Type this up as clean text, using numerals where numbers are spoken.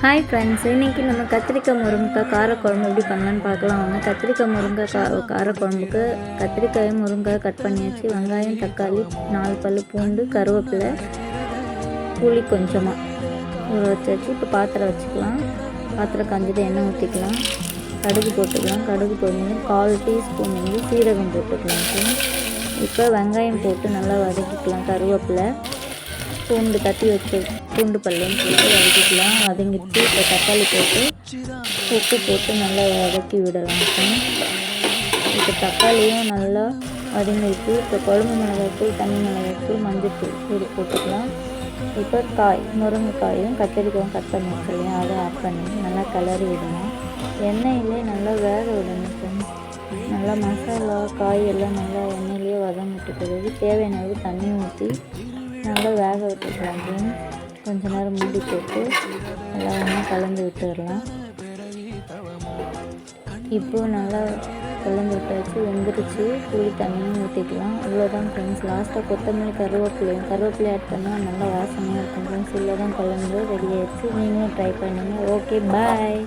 Hi friends, இன்றைக்கி நம்ம கத்திரிக்காய் முருங்கைக்காய் காரக்குழம்பு எப்படி பண்ணலான்னு பார்க்கலாம். வாங்க. கத்திரிக்காய் முருங்கைக்காய் காரக்குழம்புக்கு கத்திரிக்காயும் முருங்கைக்காய் கட் பண்ணியாச்சு. வெங்காயம், தக்காளி, 4 பல் பூண்டு, கருவேப்பிலை, புளி கொஞ்சமாக ஊற வச்சாச்சு. இப்போ பாத்திரம் வச்சுக்கலாம். பாத்திரம் காஞ்சது எண்ணெய் ஊற்றிக்கலாம். கடுகு போட்டுக்கலாம். கடுகு பொரிஞ்சு 1/4 டீஸ்பூன் வந்து சீரகம் போட்டுக்கலாம். இப்போ வெங்காயம் போட்டு நல்லா வதக்கிக்கலாம். கருவேப்பிலை, பூண்டு தட்டி வச்சு பூண்டு பல்லையும் போட்டு வதக்கிக்கலாம். வதங்கிட்டு இப்போ தக்காளி போட்டு உப்பு போட்டு நல்லா வதக்கி விடலாம். இப்போ தக்காளியும் நல்லா வதங்கிட்டு இப்போ குழம்பு மிளகாய்த்தூள், தனி மிளகாய்த்தூள், மஞ்சள்தூள் இது போட்டுக்கலாம். இப்போ முருங்கைக்காயும் கத்திரிக்காயும் கட் பண்ணி வச்சுருக்கேன், அதை ஆட் பண்ணி நல்லா கிளறி விடணும். எண்ணெயிலே நல்லா வேக விடணும். நல்லா மசாலா காய் எல்லாம் நல்லா எண்ணெயிலேயே வதங்கிட்டு பிறகு தேவையான அளவு தண்ணி ஊற்றி நல்லா வேக விட்டுக்கலாம். கொஞ்ச நேரம் மூடி போட்டு நல்லா ஒன்றா கலந்து விட்டுடலாம். இப்போது நல்லா கலந்து விட்டாச்சு, வெந்துருச்சு. புளி தண்ணியும் ஊற்றிக்கலாம். இவ்வளோதான் ஃப்ரெண்ட்ஸ். லாஸ்ட்டாக கொத்தமல்லி கருவேப்பிலை ஆட் பண்ணால் நல்லா வாசனையாக இருக்கும் ஃப்ரெண்ட்ஸ். இவ்வளோ தான் குழம்பு ரெடி ஆயிடுச்சு. நீங்களும் ட்ரை பண்ணுங்கள். ஓகே, பாய்.